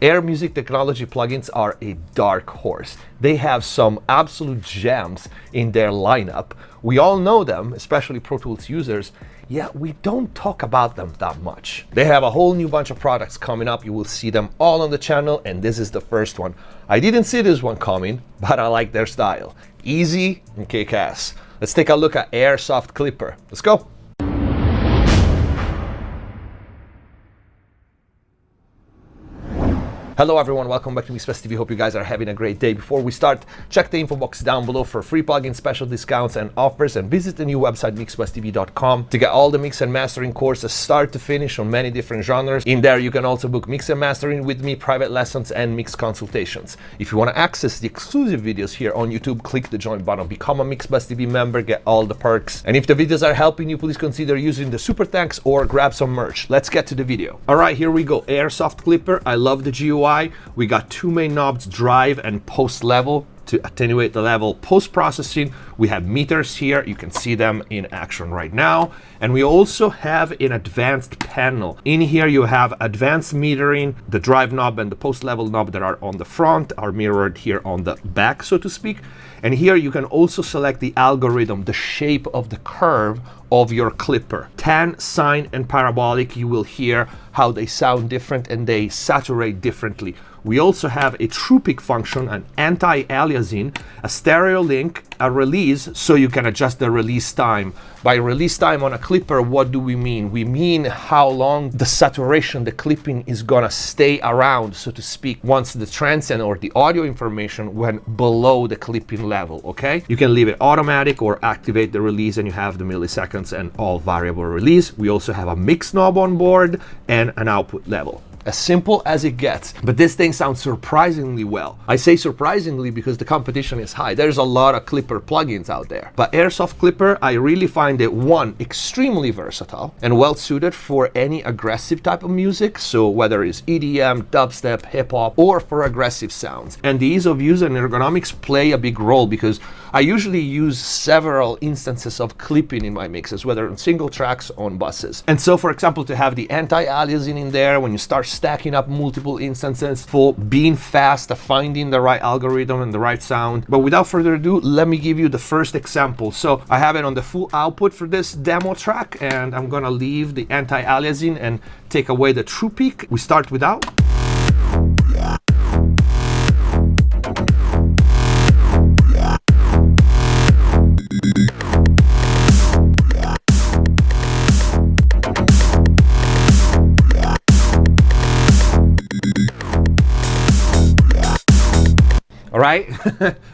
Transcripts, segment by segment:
Air music technology plugins are a dark horse. They have some absolute gems in their lineup. We all know them, especially Pro Tools users, yet we don't talk about them that much. They have a whole new bunch of products coming up. You will see them all on the channel, and this is the first one. I didn't see this one coming, but I like their style. Izzy and Kaos. Let's take a look at Airsoft Clipper. Let's go. Hello everyone, welcome back to MixFest TV. Hope you guys are having a great day. Before we start, check the info box down below for free plugin special discounts and offers, and visit the new website mixfesttv.com to get all the mix and mastering courses start to finish on many different genres. In there you can also book mix and mastering with me, private lessons and mix consultations. If you want to access the exclusive videos here on YouTube, click the join button, become a MixFest TV member, get all the perks. And if the videos are helping you, please consider using the super thanks or grab some merch. Let's get to the video. Alright, here we go. Airsoft Clipper. I love the GUI. We got two main knobs, drive and post level, to attenuate the level. Post-processing, we have meters here. You can see them in action right now. And we also have an advanced panel. In here you have advanced metering. The drive knob and the post level knob that are on the front are mirrored here on the back, so to speak. And here you can also select the algorithm, the shape of the curve of your clipper. Tan, sine, and parabolic, you will hear how they sound different and they saturate differently. We also have a true peak function, an anti-aliasing, a stereo link, a release, so you can adjust the release time. By release time on a clipper, what do we mean? We mean how long the saturation, the clipping is gonna stay around, so to speak, once the transient or the audio information went below the clipping level, okay? You can leave it automatic or activate the release and you have the milliseconds and all variable release. We also have a mix knob on board and an output level. As simple as it gets, but this thing sounds surprisingly well. I say surprisingly because the competition is high. There's a lot of Clipper plugins out there, but Airsoft Clipper, I really find it, one, extremely versatile and well suited for any aggressive type of music. So whether it's EDM, dubstep, hip hop, or for aggressive sounds. And the ease of use and ergonomics play a big role because I usually use several instances of clipping in my mixes, whether on single tracks or on buses. And so, for example, to have the anti-aliasing in there when you start stacking up multiple instances, for being fast at finding the right algorithm and the right sound. But without further ado, let me give you the first example. So I have it on the full output for this demo track, and I'm gonna leave the anti-aliasing and take away the true peak. We start without. All right,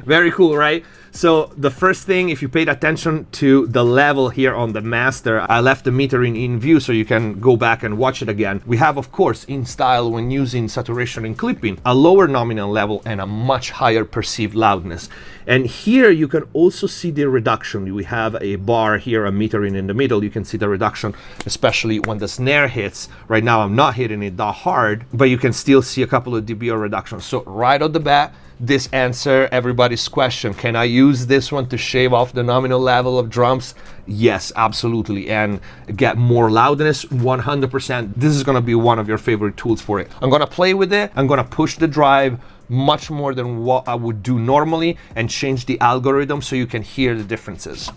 very cool, right? So the first thing, if you paid attention to the level here on the master, I left the metering in view so you can go back and watch it again. We have, of course, in style when using saturation and clipping, a lower nominal level and a much higher perceived loudness. And here you can also see the reduction. We have a bar here, a metering in the middle. You can see the reduction, especially when the snare hits. Right now I'm not hitting it that hard, but you can still see a couple of dB reduction. So right off the bat, this answer everybody's question. Can I use this one to shave off the nominal level of drums? Yes, absolutely. And get more loudness, 100%. This is gonna be one of your favorite tools for it. I'm gonna play with it. I'm gonna push the drive much more than what I would do normally and change the algorithm so you can hear the differences.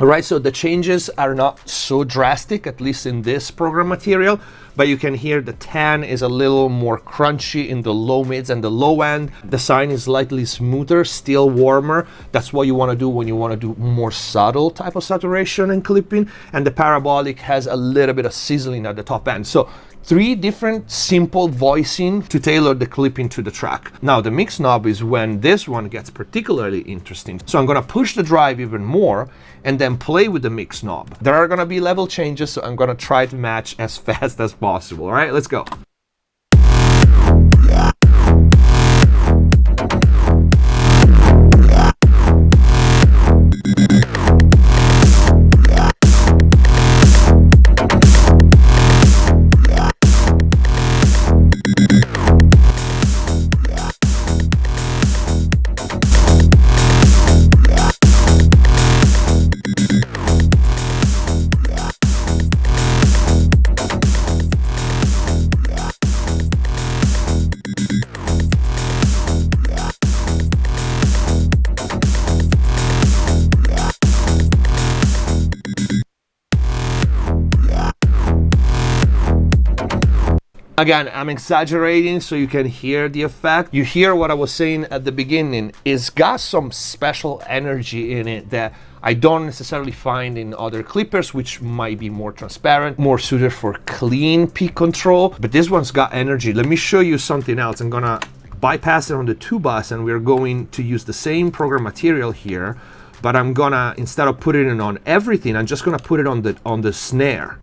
Alright, so the changes are not so drastic, at least in this program material, but you can hear the tan is a little more crunchy in the low mids and the low end. The sine is slightly smoother, still warmer. That's what you want to do when you want to do more subtle type of saturation and clipping. And the parabolic has a little bit of sizzling at the top end. So 3 different simple voicing to tailor the clipping to the track. Now the mix knob is when this one gets particularly interesting. So I'm gonna push the drive even more, and then play with the mix knob. There are gonna be level changes, so I'm gonna try to match as fast as possible. All right, let's go. Again, I'm exaggerating so you can hear the effect. You hear what I was saying at the beginning. It's got some special energy in it that I don't necessarily find in other clippers, which might be more transparent, more suited for clean peak control. But this one's got energy. Let me show you something else. I'm gonna bypass it on the 2-bus, and we're going to use the same program material here, but I'm gonna, instead of putting it on everything, I'm just gonna put it on the snare.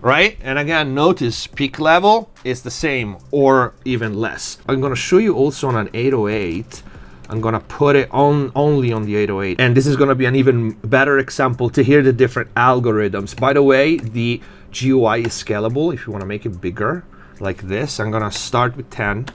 Right? And again, notice peak level is the same or even less. I'm gonna show you also on an 808. I'm gonna put it on only on the 808, and this is gonna be an even better example to hear the different algorithms. By the way, the GUI is scalable if you wanna make it bigger like this. I'm gonna start with 10.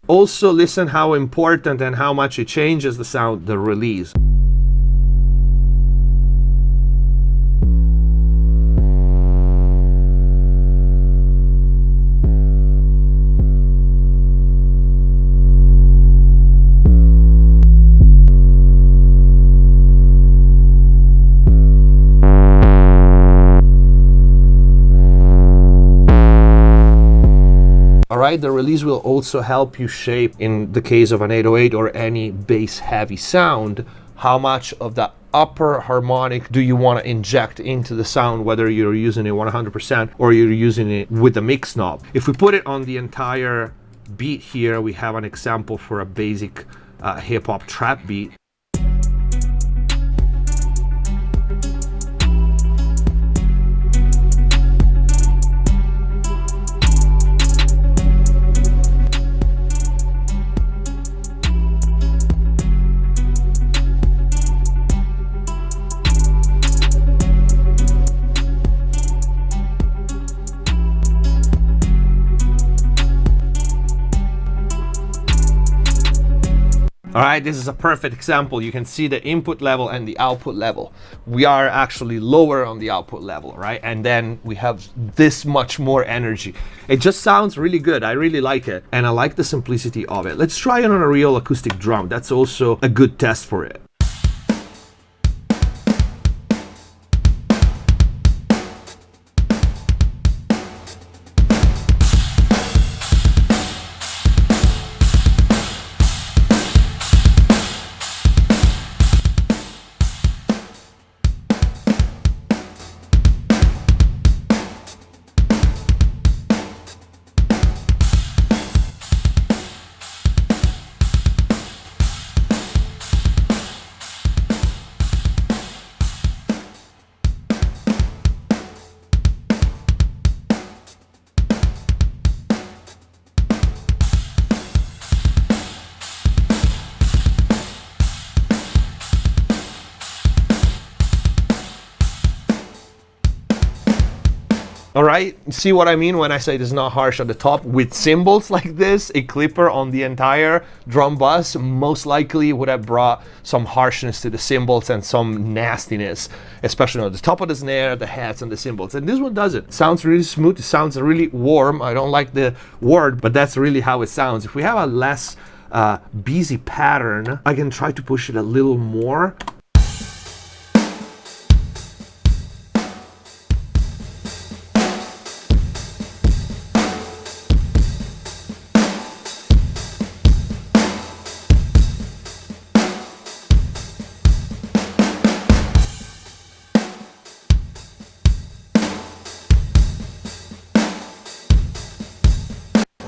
Also listen how important and how much it changes the sound, the release. Alright, the release will also help you shape, in the case of an 808 or any bass heavy sound, how much of the upper harmonic do you want to inject into the sound, whether you're using it 100% or you're using it with the mix knob. If we put it on the entire beat here, we have an example for a basic hip-hop trap beat. All right, this is a perfect example. You can see the input level and the output level. We are actually lower on the output level, right? And then we have this much more energy. It just sounds really good. I really like it. And I like the simplicity of it. Let's try it on a real acoustic drum. That's also a good test for it. All right, see what I mean when I say it's not harsh at the top? With cymbals like this, a clipper on the entire drum bus most likely would have brought some harshness to the cymbals and some nastiness, especially on the top of the snare, the hats, and the cymbals. And this one doesn't. It sounds really smooth, it sounds really warm. I don't like the word, but that's really how it sounds. If we have a less busy pattern, I can try to push it a little more.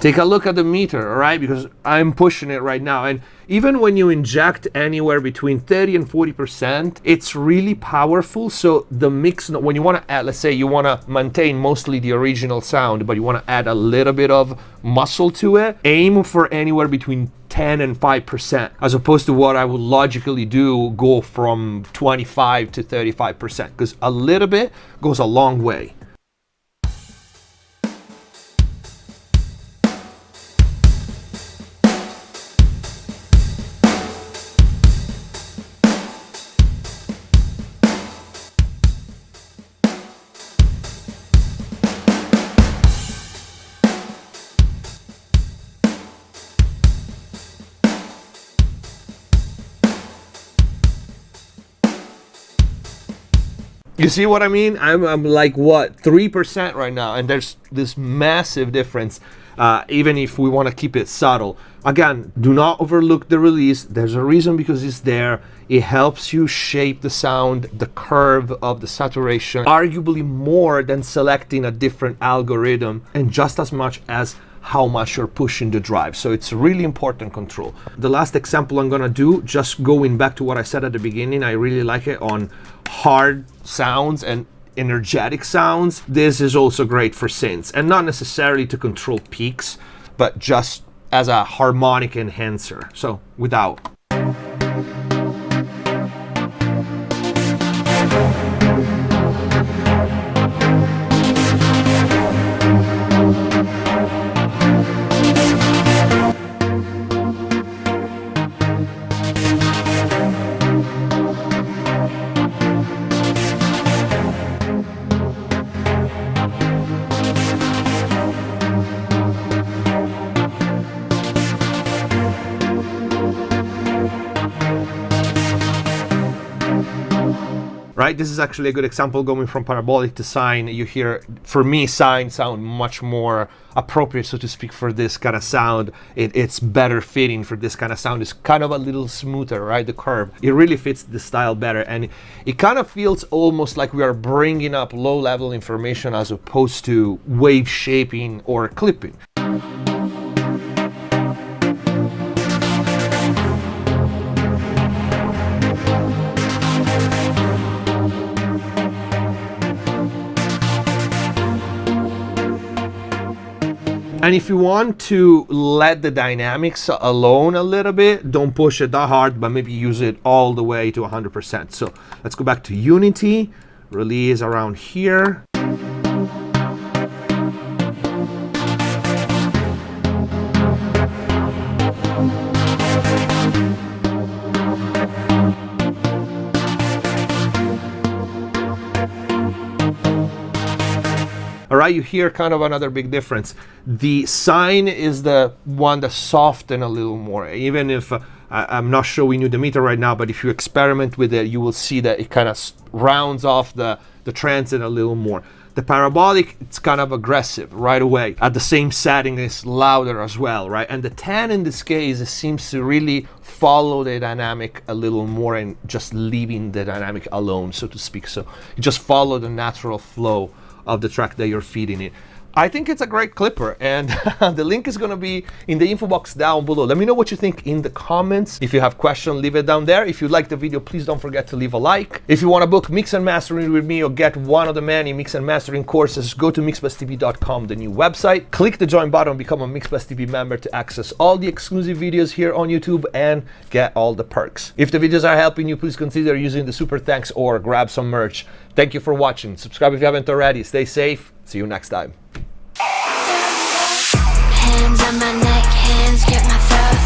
Take a look at the meter, all right? Because I'm pushing it right now. And even when you inject anywhere between 30 and 40%, it's really powerful. So the mix, when you want to add, let's say you want to maintain mostly the original sound, but you want to add a little bit of muscle to it, aim for anywhere between 10 and 5%, as opposed to what I would logically do, go from 25 to 35%, because a little bit goes a long way. You see what I mean? I'm like, what, 3% right now, and there's this massive difference, even if we want to keep it subtle. Again, do not overlook the release. There's a reason because it's there. It helps you shape the sound, the curve of the saturation, arguably more than selecting a different algorithm, and just as much as how much you're pushing the drive. So it's really important control. The last example I'm gonna do, just going back to what I said at the beginning, I really like it on hard sounds and energetic sounds. This is also great for synths, and not necessarily to control peaks, but just as a harmonic enhancer. So without. Right, this is actually a good example going from parabolic to sine. You hear, for me, sine sound much more appropriate, so to speak, for this kind of sound. It's better fitting for this kind of sound. It's kind of a little smoother, right? The curve, it really fits the style better, and it kind of feels almost like we are bringing up low-level information as opposed to wave shaping or clipping. And if you want to let the dynamics alone a little bit, don't push it that hard, but maybe use it all the way to 100%. So let's go back to Unity, release around here. All right, you hear kind of another big difference. The sine is the one that soften a little more. Even if I'm not showing you the meter right now, but if you experiment with it, you will see that it kind of rounds off the transit a little more. The parabolic, it's kind of aggressive right away. At the same setting, it's louder as well, right? And the 10 in this case, it seems to really follow the dynamic a little more and just leaving the dynamic alone, so to speak. So you just follow the natural flow of the track that you're feeding it. I think it's a great clipper, and the link is gonna be in the info box down below. Let me know what you think in the comments. If you have questions, leave it down there. If you like the video, please don't forget to leave a like. If you wanna book mix and mastering with me or get one of the many mix and mastering courses, go to mixbusttv.com, the new website. Click the join button, become a MixBus TV member to access all the exclusive videos here on YouTube and get all the perks. If the videos are helping you, please consider using the super thanks or grab some merch. Thank you for watching. Subscribe if you haven't already. Stay safe. See you next time. Hands on my neck, hands grip my throat.